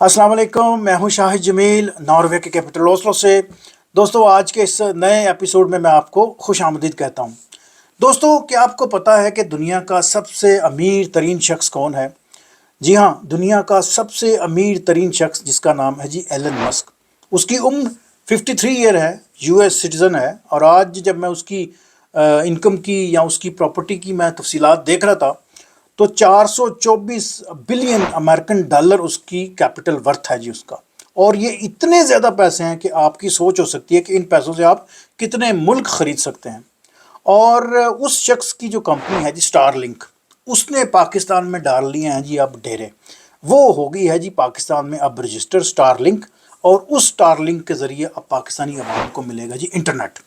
अस्सलाम वालेकुम, मैं हूं शाहिद जमील नॉर्वे के कैपिटल ओस्लो से। दोस्तों, आज के इस नए एपिसोड में मैं आपको खुश आमदीद कहता हूं। दोस्तों, क्या आपको पता है कि दुनिया का सबसे अमीर तरीन शख्स कौन है? जी हाँ, दुनिया का सबसे अमीर तरीन शख्स जिसका नाम है जी एलन मस्क। उसकी उम्र 53 ईयर है, यूएस सिटीज़न है। और आज जब मैं उसकी इनकम की या उसकी प्रॉपर्टी की मैं तफसीलात देख रहा था तो 424 बिलियन अमेरिकन डॉलर उसकी कैपिटल वर्थ है जी उसका। और ये इतने ज़्यादा पैसे हैं कि आपकी सोच हो सकती है कि इन पैसों से आप कितने मुल्क खरीद सकते हैं। और उस शख्स की जो कंपनी है जी स्टारलिंक, उसने पाकिस्तान में डाल लिए हैं जी अब डेरे। वो हो गई है जी पाकिस्तान में अब रजिस्टर स्टारलिंक। और उस स्टारलिंक के ज़रिए अब पाकिस्तानी अवाम को मिलेगा जी इंटरनेट।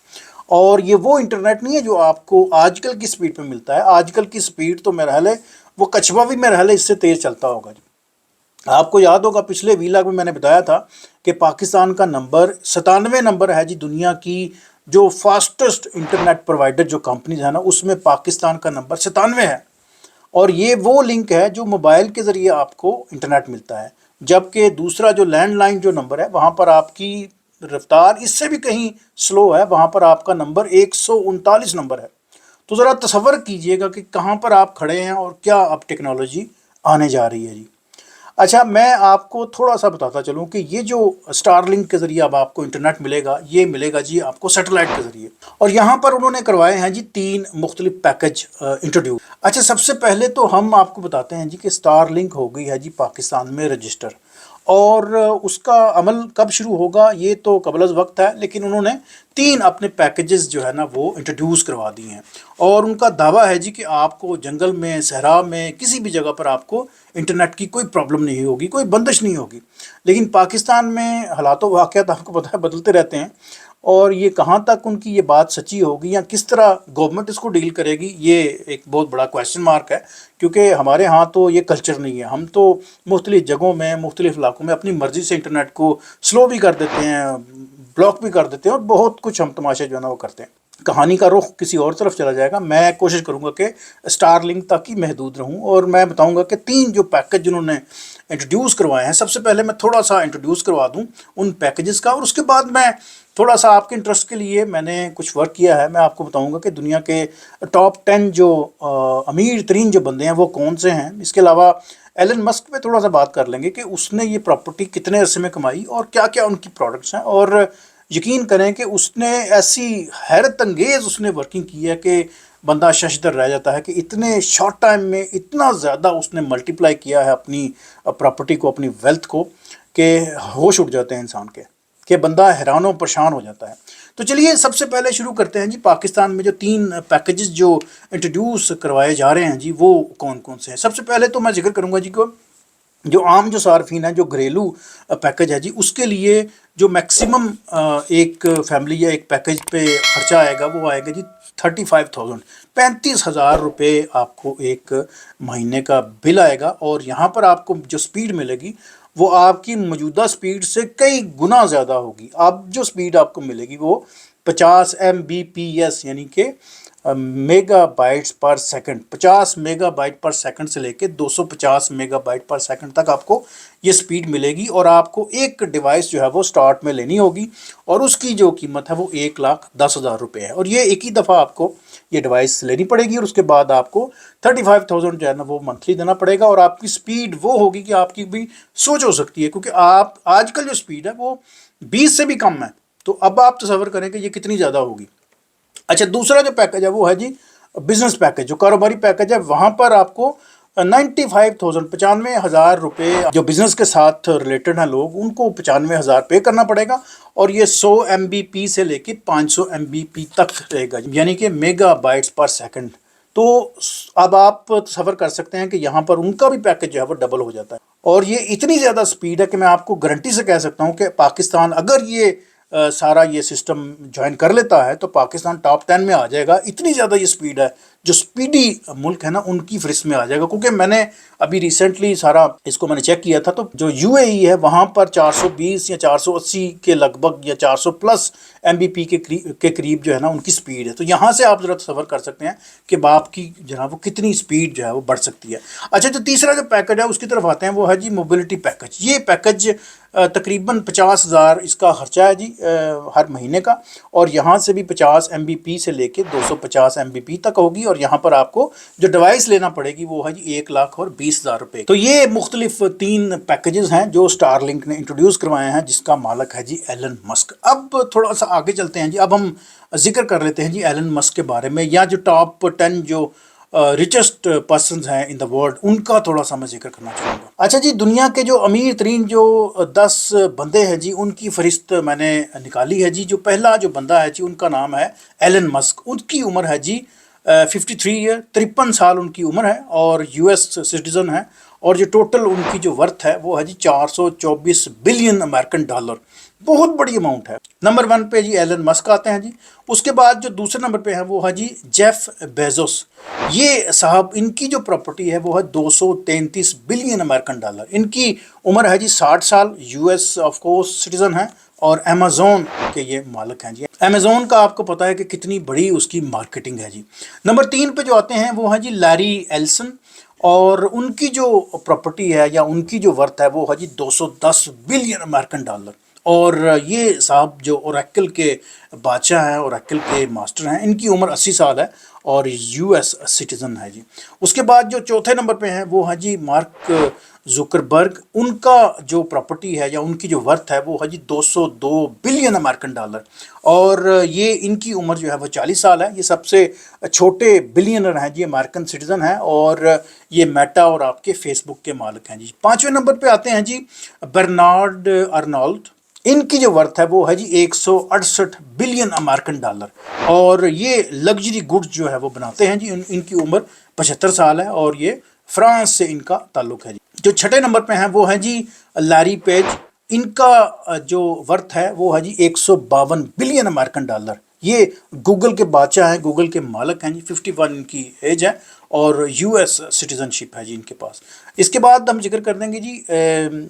और ये वो इंटरनेट नहीं है जो आपको आजकल की स्पीड पे मिलता है। आजकल की स्पीड तो मेरा ख्याल है वो कछुआ भी मेरा ख्याल है इससे तेज़ चलता होगा जी। आपको याद होगा पिछले वीलॉग में मैंने बताया था कि पाकिस्तान का नंबर 97 नंबर है जी दुनिया की जो फास्टेस्ट इंटरनेट प्रोवाइडर जो कंपनीज है ना, उसमें पाकिस्तान का नंबर 97 है। और ये वो लिंक है जो मोबाइल के ज़रिए आपको इंटरनेट मिलता है। जबकि दूसरा जो लैंडलाइन जो नंबर है वहाँ पर आपकी रफ्तार इससे भी कहीं स्लो है, वहाँ पर आपका नंबर 139 नंबर है। तो ज़रा तसव्वुर कीजिएगा कि कहाँ पर आप खड़े हैं और क्या अब टेक्नोलॉजी आने जा रही है जी। अच्छा, मैं आपको थोड़ा सा बताता चलूँ कि ये जो स्टारलिंक के ज़रिए अब आपको इंटरनेट मिलेगा, ये मिलेगा जी आपको सैटेलाइट के ज़रिए। और यहाँ पर उन्होंने करवाए हैं जी 3 मुख्तलिफ पैकेज इंट्रोड्यूस। अच्छा, सबसे पहले तो हम आपको बताते हैं जी कि स्टारलिंक हो गई है जी पाकिस्तान में रजिस्टर। और उसका अमल कब शुरू होगा ये तो कबल अज़ वक्त है, लेकिन उन्होंने 3 अपने पैकेजेस जो है ना वो इंट्रोड्यूस करवा दिए हैं। और उनका दावा है जी कि आपको जंगल में, सहरा में, किसी भी जगह पर आपको इंटरनेट की कोई प्रॉब्लम नहीं होगी, कोई बंदिश नहीं होगी। लेकिन पाकिस्तान में हालात वाक़यात आपको पता है बदलते रहते हैं। और ये कहाँ तक उनकी ये बात सच्ची होगी या किस तरह गवर्नमेंट इसको डील करेगी, ये एक बहुत बड़ा क्वेश्चन मार्क है। क्योंकि हमारे यहाँ तो ये कल्चर नहीं है। हम तो मुख्तलिफ़ जगहों में, मुख्तलिफ़ इलाकों में अपनी मर्ज़ी से इंटरनेट को स्लो भी कर देते हैं, ब्लॉक भी कर देते हैं और बहुत कुछ हम तमाशे जो है ना वो करते हैं। कहानी का रुख किसी और तरफ चला जाएगा। मैं कोशिश करूंगा कि स्टारलिंक तक ही महदूद रहूं। और मैं बताऊंगा कि 3 जो पैकेज जिन्होंने इंट्रोड्यूस करवाए हैं, सबसे पहले मैं थोड़ा सा इंट्रोड्यूस करवा दूं उन पैकेजेस का। और उसके बाद मैं थोड़ा सा आपके इंटरेस्ट के लिए मैंने कुछ वर्क किया है, मैं आपको बताऊंगा कि दुनिया के टॉप 10 जो अमीर तरीन जो बंदे हैं वो कौन से हैं। इसके अलावा एलन मस्क पे थोड़ा सा बात कर लेंगे कि उसने ये प्रॉपर्टी कितने अरसे में कमाई और क्या क्या उनकी प्रोडक्ट्स हैं। और यकीन करें कि उसने ऐसी हैरत अंगेज़ उसने वर्किंग की है कि बंदा शशदर रह जाता है कि इतने शॉर्ट टाइम में इतना ज़्यादा उसने मल्टीप्लाई किया है अपनी प्रॉपर्टी को, अपनी वेल्थ को, कि होश उड़ जाते हैं इंसान के, कि बंदा हैरान और परेशान हो जाता है। तो चलिए सबसे पहले शुरू करते हैं जी। पाकिस्तान में जो 3 पैकेजेस जो इंट्रोड्यूस करवाए जा रहे हैं जी, वो कौन कौन से हैं। सबसे पहले तो मैं जिक्र करूँगा जी को जो आम जो सार्फिन है, जो घरेलू पैकेज है जी, उसके लिए जो मैक्सिमम एक फैमिली या एक पैकेज पे खर्चा आएगा वो आएगा जी 35,000, 35,000 रुपये आपको एक महीने का बिल आएगा। और यहाँ पर आपको जो स्पीड मिलेगी वो आपकी मौजूदा स्पीड से कई गुना ज़्यादा होगी। अब जो स्पीड आपको मिलेगी वो 50 Mbps यानी कि मेगा बाइट्स पर सेकंड, 50 मेगाबाइट पर सेकंड से लेके 250 मेगाबाइट पर सेकंड तक आपको ये स्पीड मिलेगी। और आपको एक डिवाइस जो है वो स्टार्ट में लेनी होगी और उसकी जो कीमत है वो 1,10,000 रुपये है। और ये एक ही दफ़ा आपको ये डिवाइस लेनी पड़ेगी और उसके बाद आपको 35,000 जो है ना वो मंथली देना पड़ेगा। और आपकी स्पीड वो होगी कि आपकी भी सोच हो सकती है, क्योंकि आप आजकल जो स्पीड है वो 20 से भी कम है। तो अब आप तसव्वुर करें कि ये कितनी ज़्यादा होगी। अच्छा, दूसरा जो पैकेज है वो है जी बिजनेस पैकेज, जो कारोबारी पैकेज है। वहाँ पर आपको 95,000, 95,000 रुपये जो बिजनेस के साथ रिलेटेड हैं लोग, उनको 95,000 पे करना पड़ेगा। और ये 100 MBP से लेके 500 MBP तक रहेगा, यानी कि मेगा बाइट्स पर सेकंड। तो अब आप सफ़र कर सकते हैं कि यहाँ पर उनका भी पैकेज जो है वो डबल हो जाता है। और ये इतनी ज़्यादा स्पीड है कि मैं आपको गारंटी से कह सकता हूँ कि पाकिस्तान अगर ये सारा ये सिस्टम ज्वाइन कर लेता है तो पाकिस्तान टॉप 10 में आ जाएगा। इतनी ज़्यादा ये स्पीड है जो स्पीडी मुल्क है ना उनकी फहरिस्त में आ जाएगा। क्योंकि मैंने अभी रिसेंटली सारा इसको मैंने चेक किया था, तो जो यूएई है वहाँ पर 420 या 480 के लगभग या 400 प्लस एमबीपी के करीब जो है ना उनकी स्पीड है। तो यहाँ से आप ज़रा तसव्वुर कर सकते हैं कि बाप की जनाब वो कितनी स्पीड जो है वो बढ़ सकती है। अच्छा, जो तीसरा जो पैकेज है उसकी तरफ आते हैं, वो है जी मोबिलिटी पैकेज। ये पैकेज तकरीबन 50,000 इसका खर्चा है जी हर महीने का, और यहाँ से भी 50 MBP से लेके 250 MBP तक होगी। और यहाँ पर आपको जो डिवाइस लेना पड़ेगी वो है जी 1,20,000 रुपये। तो ये मुख्तलिफ 3 पैकेजेस हैं जो स्टारलिंक ने इंट्रोड्यूस करवाए हैं, जिसका मालिक है जी एलन मस्क। अब थोड़ा सा आगे चलते हैं जी, अब हम जिक्र कर लेते हैं जी एलन मस्क के बारे में, या जो टॉप 10 जो रिचेस्ट पर्सनस हैं इन द वर्ल्ड उनका थोड़ा सा मैं जिक्र करना चाहूँगा। अच्छा जी, दुनिया के जो अमीर तरीन जो 10 बंदे हैं जी उनकी फहरिस्त मैंने निकाली है जी। जो पहला जो बंदा है जी उनका नाम है एलन मस्क। उनकी उम्र है जी 53 ईयर, 53 साल उनकी उम्र है, और US सिटीज़न है। और जो टोटल उनकी जो वर्थ है वो है जी 424 बिलियन अमेरिकन डॉलर। बहुत बड़ी अमाउंट है। नंबर 1 पे जी एलन मस्क आते हैं जी। उसके बाद जो दूसरे नंबर पे है वो है जी जेफ बेजोस। ये साहब इनकी जो प्रॉपर्टी है वो है 233 बिलियन अमेरिकन डॉलर। इनकी उम्र है जी 60 साल, US ऑफ कोर्स सिटीज़न है, और अमेज़ोन के ये मालिक हैं जी। अमेज़ोन का आपको पता है कि कितनी बड़ी उसकी मार्केटिंग है जी। नंबर 3 पे जो आते हैं वो है जी लैरी एल्सन, और उनकी जो प्रॉपर्टी है या उनकी जो वर्थ है वो है जी 210 बिलियन अमेरिकन डॉलर। और ये साहब जो ओरेकल के बादशाह हैं, ओरेकल के मास्टर हैं, इनकी उम्र 80 साल है और US सिटीज़न है जी। उसके बाद जो चौथे नंबर पे हैं वो है जी मार्क जुकरबर्ग। उनका जो प्रॉपर्टी है या उनकी जो वर्थ है वो है जी 202 बिलियन अमेरिकन डॉलर, और ये इनकी उम्र जो है वो 40 साल है। ये सबसे छोटे बिलियनर हैं जी, अमेरिकन सिटीज़न हैं, और ये मेटा और आपके फेसबुक के मालिक हैं जी। 5वें नंबर पे आते हैं जी बर्नार्ड अर्नोल्ट। इनकी जो वर्थ है वो है जी 168 बिलियन अमेरिकन डॉलर, और ये लग्जरी गुड्स जो है वो बनाते हैं जी। इनकी उम्र 75 साल है, और ये फ्रांस से इनका ताल्लुक है जी। जो छठे नंबर पे हैं वो है जी लैरी पेज। इनका जो वर्थ है वो है जी 152 बिलियन अमेरिकन डॉलर। ये गूगल के बादशाह हैं, गूगल के मालिक हैं जी। 51 इनकी एज है, और US सिटीज़नशिप है जी इनके पास। इसके बाद हम जिक्र कर देंगे जी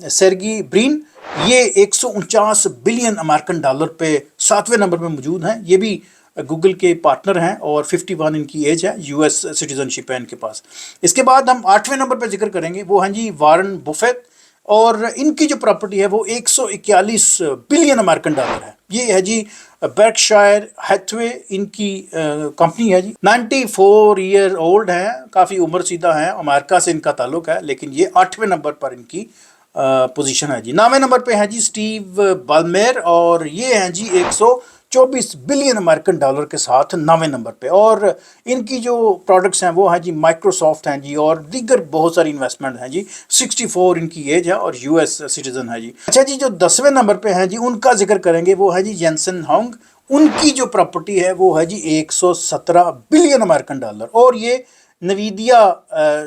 सेर्गी ब्रिन। ये 149 बिलियन अमेरिकन डॉलर पे 7वें नंबर पे मौजूद हैं। ये भी गूगल के पार्टनर हैं, और 51 इनकी एज है, US सिटीज़नशिप है इनके पास। इसके बाद हम 8वें नंबर पे जिक्र करेंगे वो हैं जी वारन बुफेट, और इनकी जो प्रॉपर्टी है वो 141 बिलियन अमेरिकन डॉलर है। ये है जी बर्कशायर हैथवे इनकी कंपनी है जी। 94 ईयर ओल्ड है, काफ़ी उम्र सीधा है, अमेरिका से इनका ताल्लुक है, लेकिन ये 8वें नंबर पर इनकी पोजीशन है जी। 9वें नंबर पे है जी स्टीव बाल्मेर, और ये हैं जी 124 बिलियन अमेरिकन डॉलर के साथ 9वें नंबर पे। और इनकी जो प्रोडक्ट्स हैं वो हैं जी माइक्रोसॉफ्ट हैं जी, और दीगर बहुत सारी इन्वेस्टमेंट हैं जी। 64 इनकी एज है, और US सिटीज़न है जी। अच्छा जी, जो 10वें नंबर पे हैं जी उनका जिक्र करेंगे वो है जी जेंसन होंग। उनकी जो प्रॉपर्टी है वो है जी 117 बिलियन अमेरिकन डॉलर, और ये नवीदिया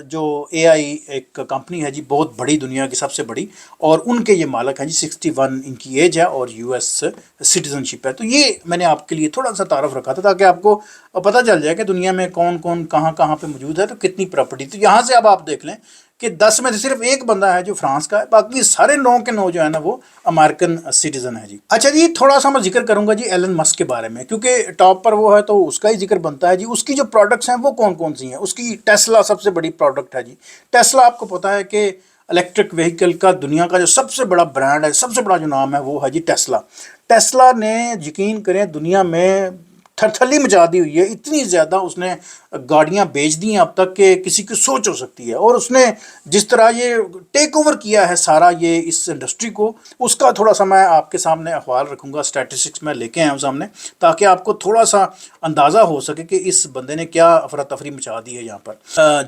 जो AI एक कंपनी है जी, बहुत बड़ी, दुनिया की सबसे बड़ी, और उनके ये मालिक हैं जी। 61 इनकी एज है, और US सिटीज़नशिप है। तो ये मैंने आपके लिए थोड़ा सा तारफ़ रखा था ताकि आपको पता चल जाए कि दुनिया में कौन कौन कहाँ कहाँ पे मौजूद है, तो कितनी प्रॉपर्टी। तो यहाँ से अब आप देख लें कि 10 में से सिर्फ एक बंदा है जो फ्रांस का है, बाकी सारे 9 के 9 जो है ना वो अमेरिकन सिटीज़न है जी। अच्छा जी, थोड़ा सा मैं जिक्र करूंगा जी एलन मस्क के बारे में, क्योंकि टॉप पर वो है तो उसका ही जिक्र बनता है जी। उसकी जो प्रोडक्ट्स हैं वो कौन कौन सी हैं। उसकी टेस्ला सबसे बड़ी प्रोडक्ट है जी। टेस्ला आपको पता है कि इलेक्ट्रिक व्हीकल का दुनिया का जो सबसे बड़ा ब्रांड है, सबसे बड़ा जो नाम है वो है जी टेस्ला। टेस्ला ने यकीन करें दुनिया में थरथली मचा दी हुई है। इतनी ज़्यादा उसने गाड़ियां बेच दी हैं अब तक कि किसी की सोच हो सकती है। और उसने जिस तरह ये टेक ओवर किया है सारा ये इस इंडस्ट्री को, उसका थोड़ा सा मैं आपके सामने अखबार रखूँगा, स्टैटिस्टिक्स में लेके आया हूँ सामने, ताकि आपको थोड़ा सा अंदाज़ा हो सके कि इस बंदे ने क्या अफरा तफरी मचा दी है यहाँ पर।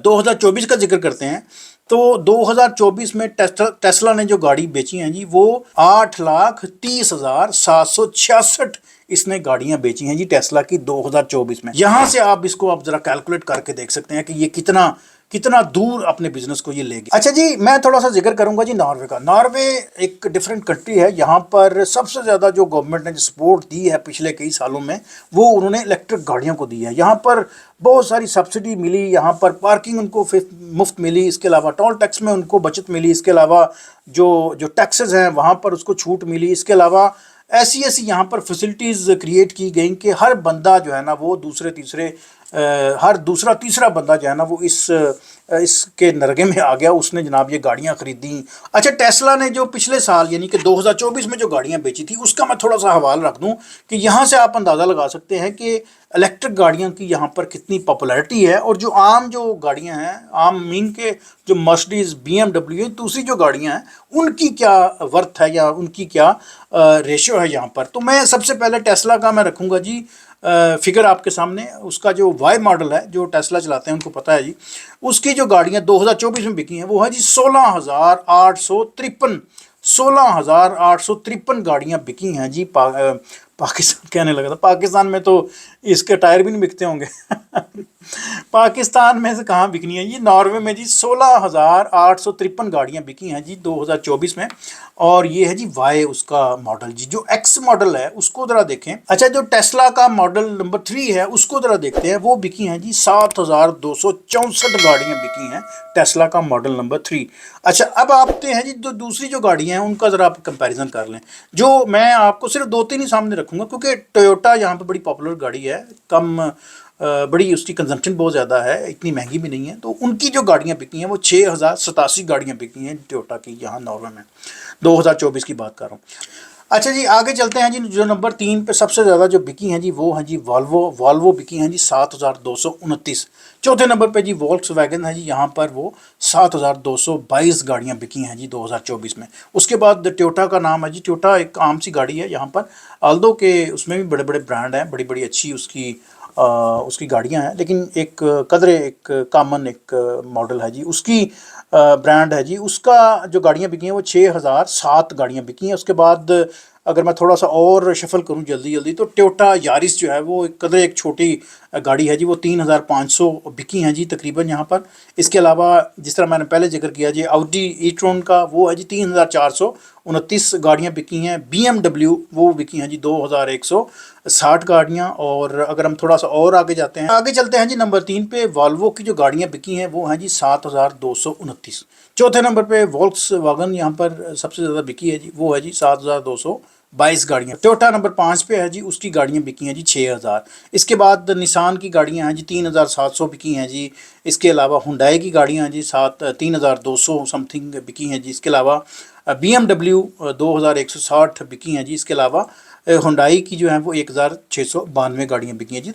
2024 का जिक्र करते हैं तो 2024 में टेस्ला ने जो गाड़ी बेची हैं जी वो 8,30,766 इसने गाड़ियां बेची हैं जी टेस्ला की 2024 में। यहाँ से आप इसको आप ज़रा कैलकुलेट करके देख सकते हैं कि ये कितना कितना दूर अपने बिजनेस को ये ले गए। अच्छा जी, मैं थोड़ा सा जिक्र करूंगा जी नॉर्वे का। नॉर्वे एक डिफरेंट कंट्री है। यहाँ पर सबसे ज़्यादा जो गवर्नमेंट ने जो सपोर्ट दी है पिछले कई सालों में, वो उन्होंने इलेक्ट्रिक गाड़ियों को दी है। यहाँ पर बहुत सारी सब्सिडी मिली, यहाँ पर पार्किंग उनको मुफ्त मिली, इसके अलावा टोल टैक्स में उनको बचत मिली, इसके अलावा जो जो टैक्सेस हैं वहाँ पर उसको छूट मिली। इसके अलावा ऐसी ऐसी यहाँ पर फैसिलिटीज़ क्रिएट की गई कि हर बंदा जो है ना वो दूसरे तीसरे हर दूसरा तीसरा बंदा जो है ना वो इसके नरगे में आ गया। उसने जनाब ये गाड़ियाँ ख़रीदी। अच्छा, टेस्ला ने जो पिछले साल यानी कि 2024 में जो गाड़ियाँ बेची थी उसका मैं थोड़ा सा हवाला रख दूँ कि यहाँ से आप अंदाज़ा लगा सकते हैं कि इलेक्ट्रिक गाड़ियों की यहाँ पर कितनी पॉपुलैरिटी है। और जो आम जो गाड़ियाँ हैं, आम मीन के जो मर्सिडीज़, BMW, दूसरी जो गाड़ियाँ हैं उनकी क्या वर्थ है या उनकी क्या रेशियो है यहाँ पर। तो मैं सबसे पहले टेस्ला का मैं रखूँगा जी फिगर आपके सामने। उसका जो वाई मॉडल है, जो टेस्ला चलाते हैं उनको पता है जी, उसकी जो गाड़ियाँ 2024 में बिकी हैं वो है जी 16,853 गाड़ियाँ बिकी हैं जी। पाकिस्तान कहने लगा था, पाकिस्तान में तो इसके टायर भी नहीं बिकते होंगे पाकिस्तान में से कहाँ बिकनी है ये। नॉर्वे में जी 16,853 गाड़ियाँ बिकी हैं जी 2024 में। और ये है जी वाई उसका मॉडल जी। जो एक्स मॉडल है उसको ज़रा देखें। अच्छा, जो टेस्ला का मॉडल नंबर 3 है उसको ज़रा देखते हैं। वो बिकी हैं जी 7,264 गाड़ियाँ बिकी हैं टेस्ला का मॉडल नंबर 3। अच्छा, अब आते हैं जी जो दूसरी जो गाड़ियाँ हैं उनका ज़रा आप कंपैरिजन कर लें। जो मैं आपको सिर्फ 2-3 ही सामने रखूँगा क्योंकि टोयोटा यहाँ पर बड़ी पॉपुलर गाड़ी है, कम बड़ी उसकी कंजम्पशन बहुत ज़्यादा है, इतनी महंगी भी नहीं है। तो उनकी जो गाड़ियाँ बिकी हैं वो 6,087 गाड़ियाँ बिकी हैं टोयोटा की यहाँ नॉर्वे में। 2024 की बात कर रहा हूँ। अच्छा जी, आगे चलते हैं जी। जो नंबर 3 पे सबसे ज़्यादा जो बिकी हैं जी वो हैं जी वॉल्वो बिकी हैं जी 7,229। चौथे नंबर पे जी वोल्क्सवैगन है जी, यहाँ पर वो 7,222 गाड़ियाँ बिकी हैं जी 2024 में। उसके बाद टोयोटा का नाम है जी। टोयोटा एक आम सी गाड़ी है यहाँ पर, आल्दो के उसमें भी बड़े बड़े ब्रांड हैं, बड़ी बड़ी अच्छी उसकी गाड़ियाँ हैं, लेकिन एक कदरे एक कॉमन एक मॉडल है जी उसकी ब्रांड है जी। उसका जो गाड़ियाँ बिकी हैं वो 6,007 गाड़ियाँ बिकी हैं। उसके बाद अगर मैं थोड़ा सा और शफल करूं जल्दी जल्दी तो टोयोटा यारिस जो है वो एक छोटी गाड़ी है जी, वो 3,500 बिकी हैं जी तकरीबन यहाँ पर। इसके अलावा जिस तरह मैंने पहले जिक्र किया जी ऑडी ई-ट्रॉन का, वो है जी 3,429 गाड़ियाँ बिकी हैं। BMW वो बिकी हैं जी 2,160 गाड़ियाँ। और अगर हम थोड़ा सा और आगे जाते हैं, आगे चलते हैं जी नंबर 3 पे वॉल्वो की जो गाड़ियाँ बिकी हैं वो हैं जी 7,229। चौथे नंबर पे वोल्क्सवैगन यहाँ पर सबसे ज़्यादा बिकी है जी, वो है जी 7,222 गाड़ियाँ। टोयोटा नंबर 5 पे है जी, उसकी गाड़ियाँ बिकी हैं जी 6,000। इसके बाद निसान की गाड़ियाँ हैं जी 3,700 बिकी हैं जी। इसके अलावा हुंडई की गाड़ियाँ हैं जी 3,200 समथिंग बिकी हैं जी। इसके अलावा BMW 2,160 बिकी हैं जी। इसके अलावा हुंडई की जो है वो 1,692 गाड़ियाँ बिकी हैं जी।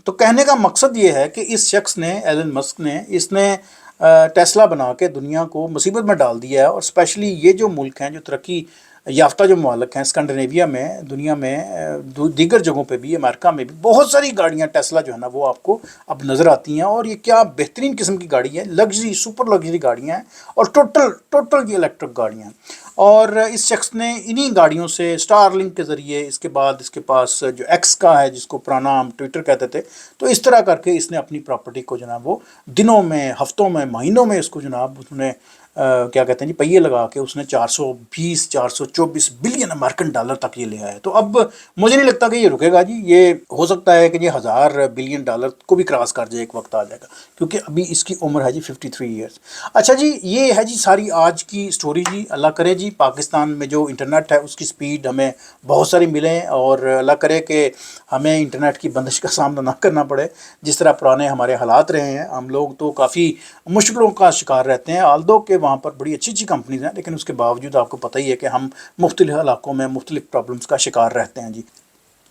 तो कहने का मकसद ये है कि इस शख्स ने, एलन मस्क ने, इसने टेस्ला बना के दुनिया को मुसीबत में डाल दिया है। और स्पेशली ये जो मुल्क हैं, जो तरक्की याफ्ता जो मुल्क हैं स्कैंडिनेविया में, दुनिया में दीगर जगहों पे भी, अमेरिका में भी बहुत सारी गाड़ियाँ टेस्ला जो है ना वो आपको अब नज़र आती हैं। और ये क्या बेहतरीन किस्म की गाड़ी है, लग्जरी सुपर लग्जरी गाड़ियाँ हैं और टोटल ये इलेक्ट्रिक गाड़ियाँ हैं। और इस शख्स ने इन्हीं गाड़ियों से स्टारलिंक के ज़रिए, इसके बाद इसके पास जो एक्स का है जिसको पुराना हम ट्विटर कहते थे, तो इस तरह करके इसने अपनी प्रॉपर्टी को जनाब वो दिनों में, हफ्तों में, महीनों में इसको जनाब उसने क्या कहते हैं जी पहिए लगा के उसने 424 बिलियन अमेरिकन डॉलर तक ये ले आया। तो अब मुझे नहीं लगता कि ये रुकेगा जी। ये हो सकता है कि ये 1,000 बिलियन डॉलर को भी क्रॉस कर जाए, एक वक्त आ जाएगा, क्योंकि अभी इसकी उम्र है जी 53 ईयर्स। अच्छा जी, ये है जी सारी आज की स्टोरी जी। अल्लाह करे जी पाकिस्तान में जो इंटरनेट है उसकी स्पीड हमें बहुत सारी मिले, और अल्लाह करे कि हमें इंटरनेट की बंदिश का सामना ना करना पड़े जिस तरह पुराने हमारे हालात रहे हैं। हम लोग तो काफ़ी मुश्किलों का शिकार रहते हैं, आल्दो के वहाँ पर बड़ी अच्छी अच्छी कंपनीज हैं, लेकिन उसके बावजूद आपको पता ही है कि हम मुख्तलिफ इलाकों में मुख्तलिफ प्रॉब्लम्स का शिकार रहते हैं जी।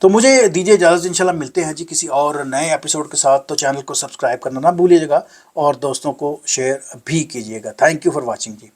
तो मुझे दीजिए इजाज़त, इंशाल्लाह मिलते हैं जी किसी और नए एपिसोड के साथ। तो चैनल को सब्सक्राइब करना ना भूलिएगा और दोस्तों को शेयर भी कीजिएगा। Thank you for watching ji.